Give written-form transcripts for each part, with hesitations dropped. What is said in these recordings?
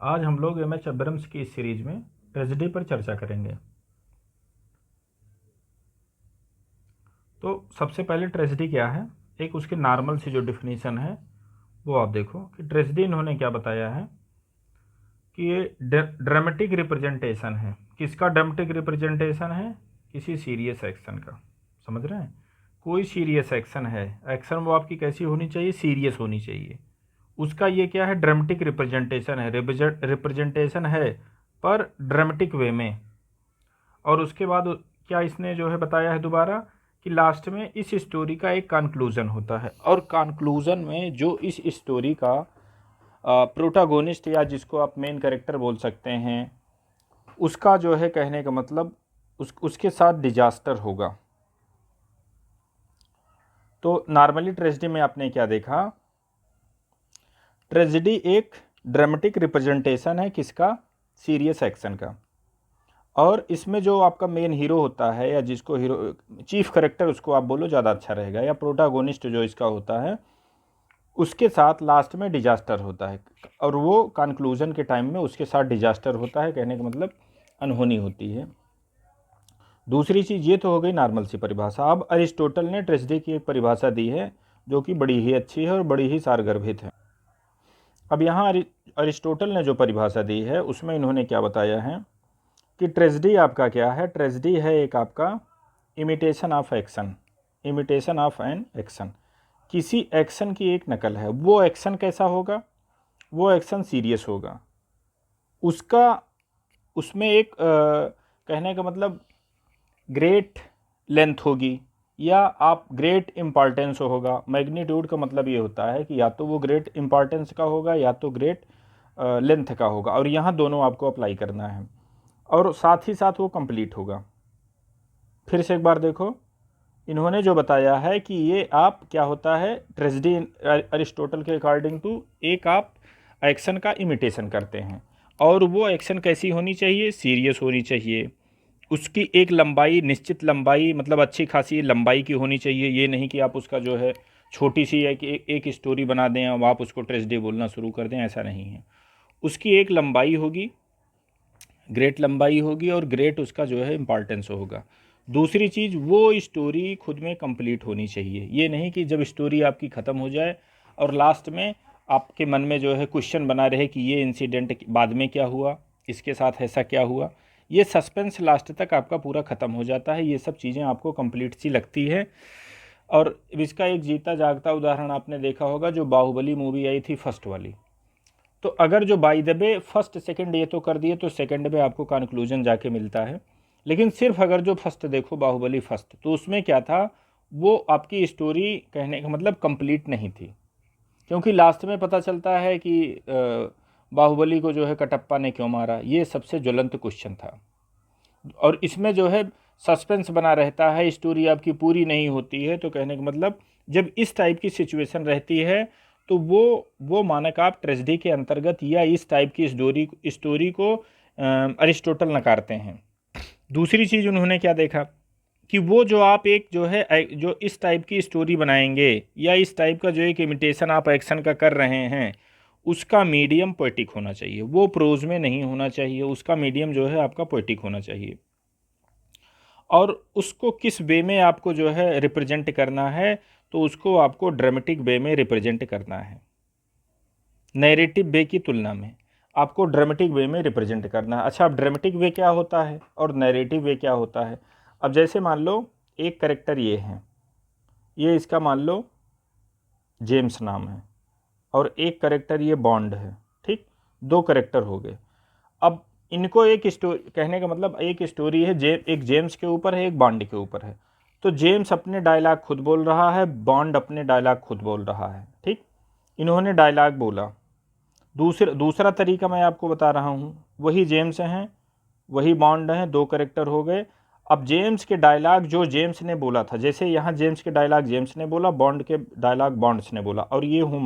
आज हम लोग एम एच अब्रम्स की इस सीरीज में ट्रेजेडी पर चर्चा करेंगे। तो सबसे पहले ट्रेजेडी क्या है, एक उसके नॉर्मल से जो डिफिनीशन है वो आप देखो कि ट्रेजेडी इन्होंने क्या बताया है कि ये ड्रामेटिक रिप्रेजेंटेशन है। किसका ड्रामेटिक रिप्रेजेंटेशन है? किसी सीरियस एक्शन का। समझ रहे हैं? कोई सीरियस एक्शन है, एक्शन वो आपकी कैसी होनी चाहिए? सीरियस होनी चाहिए। उसका ये क्या है? ड्रामेटिक रिप्रेजेंटेशन है। रिप्रेजेंटेशन है पर ड्रामेटिक वे में। और उसके बाद क्या इसने जो है बताया है दोबारा कि लास्ट में इस स्टोरी का एक कंक्लूजन होता है, और कंक्लूजन में जो इस स्टोरी का प्रोटागोनिस्ट या जिसको आप मेन कैरेक्टर बोल सकते हैं, उसका जो है कहने का मतलब उसके साथ डिजास्टर होगा। तो नॉर्मली ट्रेजेडी में आपने क्या देखा? ट्रेजेडी एक ड्रामेटिक रिप्रेजेंटेशन है किसका? सीरियस एक्शन का। और इसमें जो आपका मेन हीरो होता है, या जिसको हीरो चीफ कैरेक्टर उसको आप बोलो ज़्यादा अच्छा रहेगा, या प्रोटागोनिस्ट जो इसका होता है, उसके साथ लास्ट में डिजास्टर होता है। और वो कंक्लूजन के टाइम में उसके साथ डिजास्टर होता है, कहने का मतलब अनहोनी होती है। दूसरी चीज़ ये तो हो गई नॉर्मल सी परिभाषा। अब अरिस्टोटल ने ट्रेजेडी की एक परिभाषा दी है जो कि बड़ी ही अच्छी है और बड़ी ही सारगर्भित है। अब यहाँ अरिस्टोटल ने जो परिभाषा दी है उसमें इन्होंने क्या बताया है कि ट्रेजेडी आपका क्या है? ट्रेजेडी है एक आपका imitation of action, imitation of an action. किसी एक्शन की एक नकल है। वो एक्शन कैसा होगा? वो एक्शन सीरियस होगा, उसका उसमें एक कहने का मतलब ग्रेट लेंथ होगी, या आप ग्रेट इम्पॉर्टेंस होगा। मैग्नीट्यूड का मतलब ये होता है कि या तो वो ग्रेट इम्पॉर्टेंस का होगा या तो ग्रेट लेंथ का होगा, और यहाँ दोनों आपको अप्लाई करना है, और साथ ही साथ वो कंप्लीट होगा। फिर से एक बार देखो, इन्होंने जो बताया है कि ये आप क्या होता है, ट्रेजेडी अरिस्टोटल के अकॉर्डिंग टू एक आप एक्शन का इमिटेशन करते हैं, और वो एक्शन कैसी होनी चाहिए? सीरियस होनी चाहिए। उसकी एक लंबाई, निश्चित लंबाई, मतलब अच्छी खासी लंबाई की होनी चाहिए। ये नहीं कि आप उसका जो है छोटी सी है कि एक स्टोरी बना दें और आप उसको ट्रेजेडी बोलना शुरू कर दें, ऐसा नहीं है। उसकी एक लंबाई होगी, ग्रेट लंबाई होगी, और ग्रेट उसका जो है इम्पॉर्टेंस होगा। दूसरी चीज़, वो स्टोरी खुद में कंप्लीट होनी चाहिए। ये नहीं कि जब स्टोरी आपकी ख़त्म हो जाए और लास्ट में आपके मन में जो है क्वेश्चन बना रहे कि ये इंसिडेंट बाद में क्या हुआ, इसके साथ ऐसा क्या हुआ। ये सस्पेंस लास्ट तक आपका पूरा ख़त्म हो जाता है। ये सब चीज़ें आपको कंप्लीट सी लगती है। और इसका एक जीता जागता उदाहरण आपने देखा होगा, जो बाहुबली मूवी आई थी फर्स्ट वाली। तो अगर जो by the way first second ये तो कर दिए तो सेकंड में आपको कंक्लूजन जाके मिलता है। लेकिन सिर्फ अगर जो फर्स्ट देखो बाहुबली फर्स्ट, तो उसमें क्या था, वो आपकी स्टोरी कहने का मतलब कंप्लीट नहीं थी, क्योंकि लास्ट में पता चलता है कि बाहुबली को जो है कटप्पा ने क्यों मारा। ये सबसे ज्वलंत क्वेश्चन था, और इसमें जो है सस्पेंस बना रहता है, स्टोरी आपकी पूरी नहीं होती है। तो कहने का मतलब जब इस टाइप की सिचुएशन रहती है तो वो मानक आप ट्रेजेडी के अंतर्गत या इस टाइप की स्टोरी को अरिस्टोटल नकारते हैं। दूसरी चीज़ उन्होंने क्या देखा कि वो जो आप एक जो है जो इस टाइप की स्टोरी बनाएंगे, या इस टाइप का जो एक इमिटेशन आप एक्शन का कर रहे हैं, उसका मीडियम पोएटिक होना चाहिए। वो प्रोज में नहीं होना चाहिए, उसका मीडियम जो है आपका पोएटिक होना चाहिए। और उसको किस वे में आपको जो है रिप्रेजेंट करना है, तो उसको आपको ड्रामेटिक वे में रिप्रेजेंट करना है। नैरेटिव वे की तुलना में आपको ड्रामेटिक वे में रिप्रेजेंट करना है। अच्छा, अब ड्रामेटिक वे क्या होता है और नैरेटिव वे क्या होता है? अब जैसे मान लो एक करेक्टर ये है, ये इसका मान लो जेम्स नाम है, और एक करेक्टर ये बॉन्ड है। ठीक, दो करेक्टर हो गए। अब इनको एक स्टोरी, कहने का मतलब एक स्टोरी है, एक जेम्स के ऊपर है, एक बॉन्ड के ऊपर है। तो जेम्स अपने डायलॉग खुद बोल रहा है, बॉन्ड अपने डायलॉग खुद बोल रहा है। ठीक, इन्होंने डायलॉग बोला। दूसरा तरीका मैं आपको बता रहा हूँ, वही जेम्स हैं, वही बॉन्ड हैं, दो करेक्टर हो गए। अब जेम्स के डायलॉग जो जेम्स ने बोला था, जैसे यहाँ जेम्स के डायलॉग जेम्स ने बोला, बॉन्ड के डायलॉग बॉन्ड्स ने बोला, और ये हूँ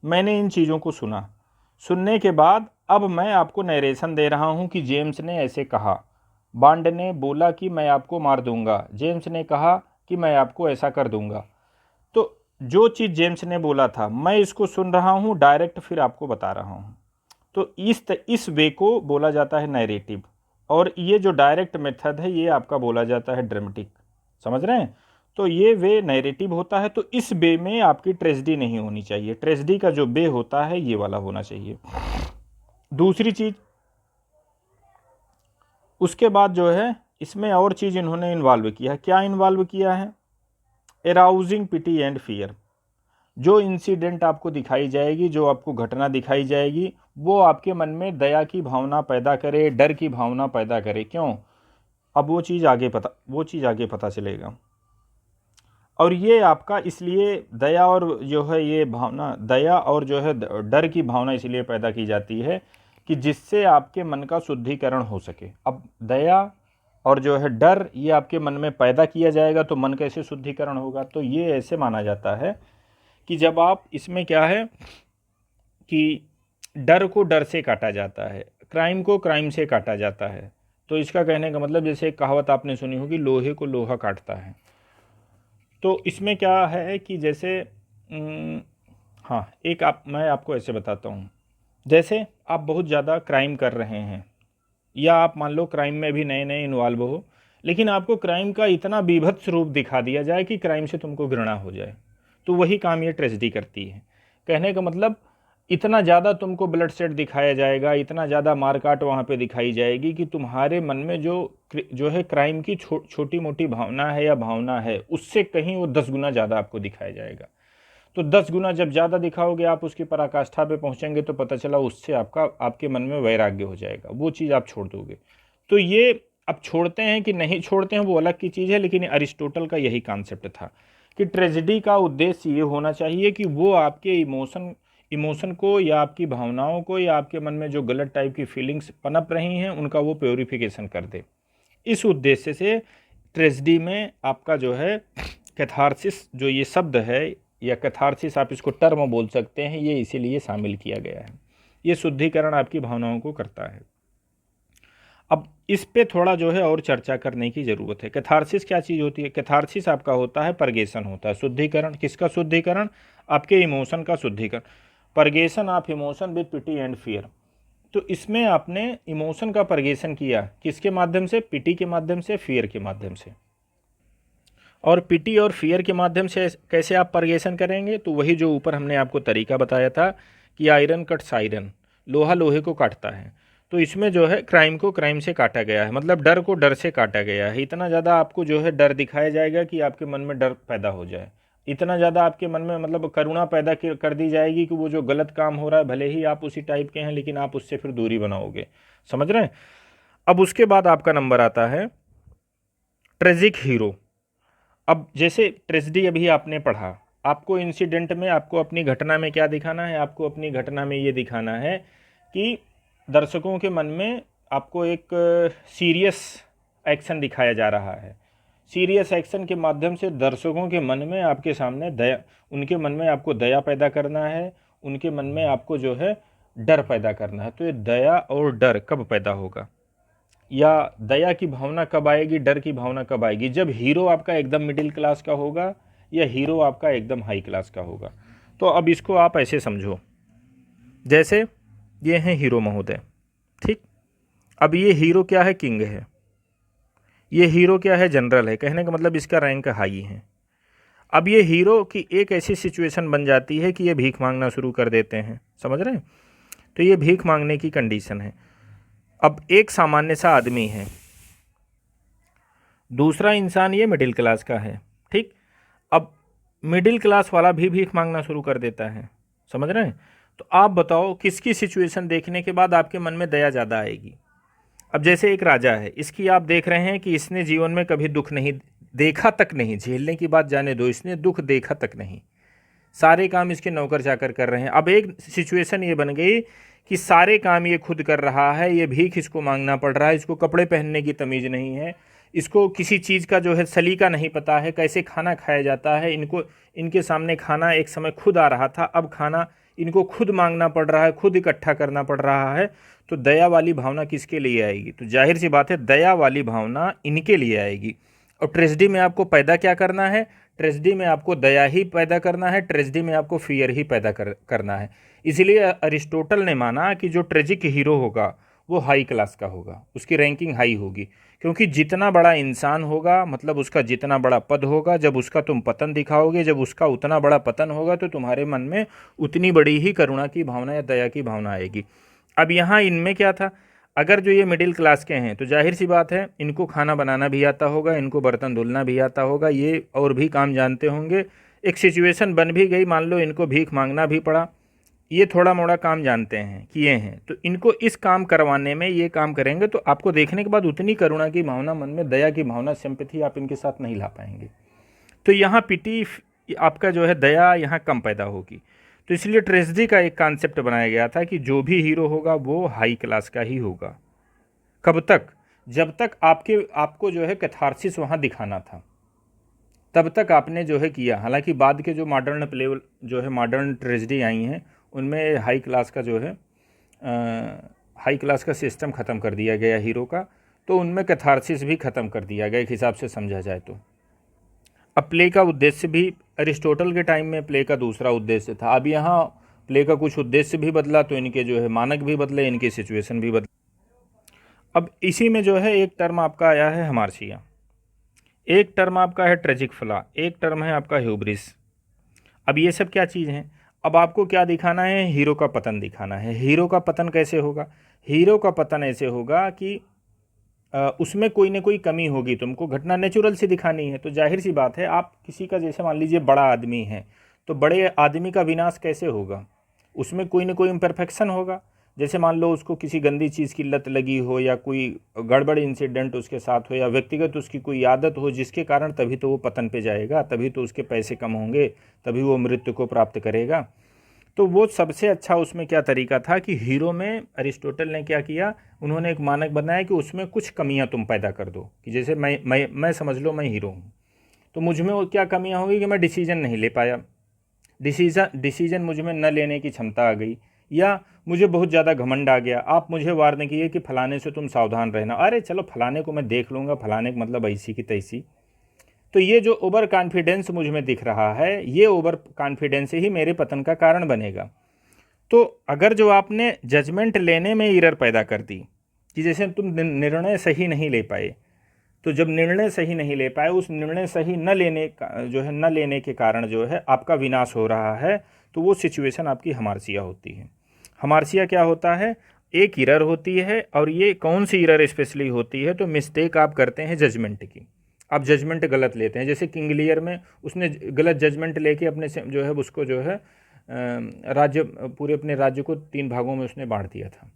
मैंने इन चीज़ों को सुना। सुनने के बाद अब मैं आपको नरेशन दे रहा हूँ कि जेम्स ने ऐसे कहा, बॉन्ड ने बोला कि मैं आपको मार दूंगा, जेम्स ने कहा कि मैं आपको ऐसा कर दूंगा। तो जो चीज़ जेम्स ने बोला था मैं इसको सुन रहा हूँ डायरेक्ट, फिर आपको बता रहा हूँ। तो इस वे को बोला जाता है नैरेटिव, और ये जो डायरेक्ट मेथड है ये आपका बोला जाता है ड्रामेटिक। समझ रहे हैं? तो ये वे नैरेटिव होता है, तो इस वे में आपकी ट्रेजेडी नहीं होनी चाहिए। ट्रेजेडी का जो वे होता है ये वाला होना चाहिए। दूसरी चीज, उसके बाद जो है इसमें और चीज़ इन्होंने इन्वॉल्व किया है। क्या इन्वॉल्व किया है? एराउजिंग पिटी एंड फियर। जो इंसिडेंट आपको दिखाई जाएगी, जो आपको घटना दिखाई जाएगी, वो आपके मन में दया की भावना पैदा करे, डर की भावना पैदा करे। क्यों? अब वो चीज़ आगे पता चलेगा। और ये आपका इसलिए दया और जो है ये भावना, दया और जो है डर की भावना इसलिए पैदा की जाती है कि जिससे आपके मन का शुद्धिकरण हो सके। अब दया और जो है डर ये आपके मन में पैदा किया जाएगा तो मन कैसे शुद्धिकरण होगा? तो ये ऐसे माना जाता है कि जब आप इसमें क्या है कि डर को डर से काटा जाता है, क्राइम को क्राइम से काटा जाता है। तो इसका कहने का मतलब, जैसे एक कहावत आपने सुनी होगी, लोहे को लोहा काटता है। तो इसमें क्या है कि जैसे हाँ, मैं आपको ऐसे बताता हूँ। जैसे आप बहुत ज़्यादा क्राइम कर रहे हैं, या आप मान लो क्राइम में भी नए नए इन्वॉल्व हो, लेकिन आपको क्राइम का इतना बीभत्स रूप दिखा दिया जाए कि क्राइम से तुमको घृणा हो जाए, तो वही काम ये ट्रेजेडी करती है। कहने का मतलब, इतना ज़्यादा तुमको ब्लड सेट दिखाया जाएगा, इतना ज़्यादा मारकाट वहाँ पे दिखाई जाएगी कि तुम्हारे मन में जो है क्राइम की छोटी मोटी भावना है या भावना है, उससे कहीं वो 10 गुना ज़्यादा आपको दिखाया जाएगा। तो 10 गुना जब ज़्यादा दिखाओगे, आप उसकी पराकाष्ठा पे पहुँचेंगे, तो पता चला उससे आपके मन में वैराग्य हो जाएगा, वो चीज़ आप छोड़ दोगे। तो ये अब छोड़ते हैं कि नहीं छोड़ते हैं वो अलग की चीज़ है, लेकिन अरिस्टोटल का यही कॉन्सेप्ट था कि ट्रेजेडी का उद्देश्य ये होना चाहिए कि वो आपके इमोशन को या आपकी भावनाओं को या आपके मन में जो गलत टाइप की फीलिंग्स पनप रही हैं उनका वो प्योरिफिकेशन कर दे। इस उद्देश्य से ट्रेजेडी में आपका जो है कैथारसिस, जो ये शब्द है, या कैथारसिस आप इसको टर्म बोल सकते हैं, ये इसीलिए शामिल किया गया है। ये शुद्धिकरण आपकी भावनाओं को करता है। अब इस पे थोड़ा जो है और चर्चा करने की ज़रूरत है। कैथारसिस क्या चीज़ होती है? कैथारसिस आपका होता है परगेशन होता है, शुद्धिकरण। किसका शुद्धिकरण? आपके इमोशन का शुद्धिकरण। Purgation of emotion with pity and fear. तो इसमें आपने इमोशन का परगेशन किया, किसके माध्यम से? पिटी के माध्यम से, फियर के माध्यम से। और पिटी और फियर के माध्यम से कैसे आप परगेशन करेंगे? तो वही जो ऊपर हमने आपको तरीका बताया था कि आयरन कट्स आयरन, लोहा लोहे को काटता है। तो इसमें जो है क्राइम को क्राइम से काटा गया है, मतलब डर को डर से काटा गया है। इतना ज़्यादा आपको जो है डर दिखाया जाएगा कि आपके मन में डर पैदा हो जाए। इतना ज़्यादा आपके मन में मतलब करुणा पैदा कर दी जाएगी कि वो जो गलत काम हो रहा है, भले ही आप उसी टाइप के हैं, लेकिन आप उससे फिर दूरी बनाओगे। समझ रहे हैं? अब उसके बाद आपका नंबर आता है ट्रेजिक हीरो। अब जैसे ट्रेजेडी अभी आपने पढ़ा, आपको इंसिडेंट में, आपको अपनी घटना में क्या दिखाना है? आपको अपनी घटना में ये दिखाना है कि दर्शकों के मन में आपको एक सीरियस एक्शन दिखाया जा रहा है। सीरियस एक्शन के माध्यम से दर्शकों के मन में आपके सामने दया, उनके मन में आपको दया पैदा करना है, उनके मन में आपको जो है डर पैदा करना है। तो ये दया और डर कब पैदा होगा, या दया की भावना कब आएगी, डर की भावना कब आएगी? जब हीरो आपका एकदम मिडिल क्लास का होगा या हीरो आपका एकदम हाई क्लास का होगा। तो अब इसको आप ऐसे समझो, जैसे ये हैं हीरो महोदय, ठीक। अब ये हीरो क्या है? किंग है। ये हीरो क्या है? जनरल है। कहने का मतलब इसका रैंक हाई है। अब ये हीरो की एक ऐसी सिचुएशन बन जाती है कि ये भीख मांगना शुरू कर देते हैं। समझ रहे हैं? तो ये भीख मांगने की कंडीशन है। अब एक सामान्य सा आदमी है, दूसरा इंसान ये मिडिल क्लास का है, ठीक। अब मिडिल क्लास वाला भी भीख मांगना शुरू कर देता है। समझ रहे हैं? तो आप बताओ किसकी सिचुएशन देखने के बाद आपके मन में दया ज़्यादा आएगी? अब जैसे एक राजा है, इसकी आप देख रहे हैं कि इसने जीवन में कभी दुख नहीं देखा तक नहीं, झेलने की बात जाने दो, इसने दुख देखा तक नहीं, सारे काम इसके नौकर चाकर कर रहे हैं। अब एक सिचुएशन ये बन गई कि सारे काम ये खुद कर रहा है, ये भीख इसको मांगना पड़ रहा है, इसको कपड़े पहनने की तमीज़ नहीं है, इसको किसी चीज़ का जो है सलीका नहीं पता है, कैसे खाना खाया जाता है। इनके सामने खाना एक समय खुद आ रहा था, अब खाना इनको खुद मांगना पड़ रहा है, खुद इकट्ठा करना पड़ रहा है। तो दया वाली भावना किसके लिए आएगी? तो जाहिर सी बात है दया वाली भावना इनके लिए आएगी। और ट्रेजेडी में आपको पैदा क्या करना है? ट्रेजेडी में आपको दया ही पैदा करना है, ट्रेजेडी में आपको फियर ही पैदा करना है। इसलिए अरिस्टोटल ने माना कि जो ट्रेजिक हीरो होगा वो हाई क्लास का होगा, उसकी रैंकिंग हाई होगी, क्योंकि जितना बड़ा इंसान होगा मतलब उसका जितना बड़ा पद होगा, जब उसका तुम पतन दिखाओगे, जब उसका उतना बड़ा पतन होगा तो तुम्हारे मन में उतनी बड़ी ही करुणा की भावना या दया की भावना आएगी। अब यहाँ इनमें क्या था, अगर जो ये मिडिल क्लास के हैं तो जाहिर सी बात है इनको खाना बनाना भी आता होगा, इनको बर्तन धुलना भी आता होगा, ये और भी काम जानते होंगे। एक सिचुएशन बन भी गई, मान लो इनको भीख मांगना भी पड़ा, ये थोड़ा मोड़ा काम जानते हैं, किए हैं, तो इनको इस काम करवाने में ये काम करेंगे तो आपको देखने के बाद उतनी करुणा की भावना मन में, दया की भावना, सिंपैथी आप इनके साथ नहीं ला पाएंगे। तो यहाँ पिटी आपका जो है दया यहाँ कम पैदा होगी। तो इसलिए ट्रेजेडी का एक कॉन्सेप्ट बनाया गया था कि जो भी हीरो होगा वो हाई क्लास का ही होगा। कब तक? जब तक आपको जो है कैथार्सिस वहाँ दिखाना था, तब तक आपने जो है किया। हालांकि बाद के जो मॉडर्न प्ले जो है मॉडर्न ट्रेजेडी आई हैं उनमें हाई क्लास का जो है हाई क्लास का सिस्टम ख़त्म कर दिया गया हीरो का, तो उनमें कैथार्सिस भी ख़त्म कर दिया गया एक हिसाब से समझा जाए तो। अब प्ले का उद्देश्य भी अरिस्टोटल के टाइम में प्ले का दूसरा उद्देश्य था, अब यहाँ प्ले का कुछ उद्देश्य भी बदला तो इनके जो है मानक भी बदले, इनकी सिचुएशन भी बदली। अब इसी में जो है एक टर्म आपका आया है हमार्सिया, एक टर्म आपका है ट्रेजिक फ्लॉ, एक टर्म है आपका ह्यूब्रिस। अब ये सब क्या चीज़ हैं? अब आपको क्या दिखाना है? हीरो का पतन दिखाना है। हीरो का पतन कैसे होगा? हीरो का पतन ऐसे होगा कि उसमें कोई ना कोई कमी होगी, तुमको घटना नेचुरल से दिखानी है। तो जाहिर सी बात है, आप किसी का जैसे मान लीजिए बड़ा आदमी है, तो बड़े आदमी का विनाश कैसे होगा? उसमें कोई ना कोई इम्परफेक्शन होगा। जैसे मान लो उसको किसी गंदी चीज़ की लत लगी हो, या कोई गड़बड़ इंसिडेंट उसके साथ हो, या व्यक्तिगत उसकी कोई आदत हो जिसके कारण तभी तो वो पतन पे जाएगा, तभी तो उसके पैसे कम होंगे, तभी वो मृत्यु को प्राप्त करेगा। तो वो सबसे अच्छा उसमें क्या तरीका था कि हीरो में अरिस्टोटल ने क्या किया, उन्होंने एक मानक बनाया कि उसमें कुछ कमियां तुम पैदा कर दो। कि जैसे मैं समझ लो मैं हीरो हूँ, तो मुझ में वो क्या कमियां होगी कि मैं डिसीजन नहीं ले पाया, डिसीजन मुझ में न लेने की क्षमता आ गई, या मुझे बहुत ज़्यादा घमंड आ गया। आप मुझे वार्न किए कि फलाने से तुम सावधान रहना, अरे चलो फलाने को मैं देख लूँगा, फलाने का मतलब ऐसी की तैसी। तो ये जो ओवर कॉन्फिडेंस मुझ में दिख रहा है, ये ओवर कॉन्फिडेंस ही मेरे पतन का कारण बनेगा। तो अगर जो आपने जजमेंट लेने में एरर पैदा कर दी कि जैसे तुम निर्णय सही नहीं ले पाए, तो जब निर्णय सही नहीं ले पाए, उस निर्णय सही न लेने का जो है न लेने के कारण जो है आपका विनाश हो रहा है, तो वो सिचुएशन आपकी हमार्सिया होती है। हमार्सिया क्या होता है? एक एरर होती है, और ये कौन सी एरर स्पेशली होती है? तो मिस्टेक आप करते हैं जजमेंट की, आप जजमेंट गलत लेते हैं। जैसे किंग लियर में उसने गलत जजमेंट लेके अपने से जो है उसको जो है राज्य, पूरे अपने राज्य को 3 भागों में उसने बांट दिया था,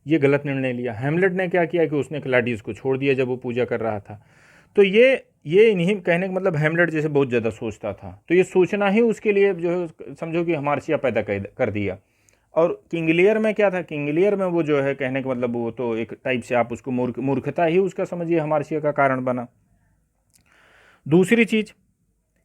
ये गलत निर्णय लिया। हैमलेट ने क्या किया कि उसने क्लाडियस को छोड़ दिया जब वो पूजा कर रहा था। तो ये इन्हीं कहने का मतलब हैमलेट जैसे बहुत ज़्यादा सोचता था, तो ये सोचना ही उसके लिए जो है समझो कि हमार्सिया पैदा कर दिया। और किंग लियर में क्या था? किंग लियर में वो जो है कहने का मतलब वो तो एक टाइप से आप उसको मूर्खता ही उसका समझिए हमार्सिया का कारण बना। दूसरी चीज़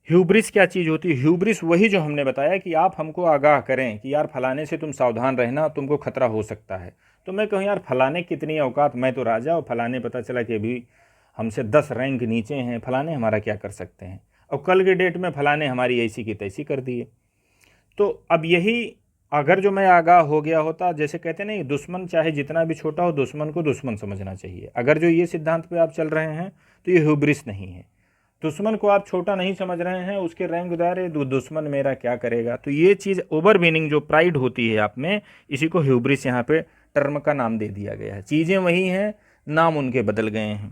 ह्यूब्रिस क्या चीज़ होती है? ह्यूब्रिस वही जो हमने बताया कि आप हमको आगाह करें कि यार फलाने से तुम सावधान रहना, तुमको खतरा हो सकता है। तो मैं कहूँ यार फलाने कितनी औकात, मैं तो राजा, और फलाने पता चला कि अभी हमसे 10 रैंक नीचे हैं, फलाने हमारा क्या कर सकते हैं, और कल के डेट में फलाने हमारी ऐसी की तैसी कर दिए। तो अब यही अगर जो मैं आगाह हो गया होता, जैसे कहते नहीं, दुश्मन चाहे जितना भी छोटा हो, दुश्मन को दुश्मन समझना चाहिए। अगर जो ये सिद्धांत पे आप चल रहे हैं तो ये ह्यूब्रिस नहीं है। दुश्मन को आप छोटा नहीं समझ रहे हैं, उसके रैंक दारे दुश्मन मेरा क्या करेगा। तो ये चीज़ ओवर मीनिंग जो प्राइड होती है आप में, इसी को ह्यूब्रिस यहाँ पे टर्म का नाम दे दिया गया है। चीज़ें वही हैं, नाम उनके बदल गए हैं।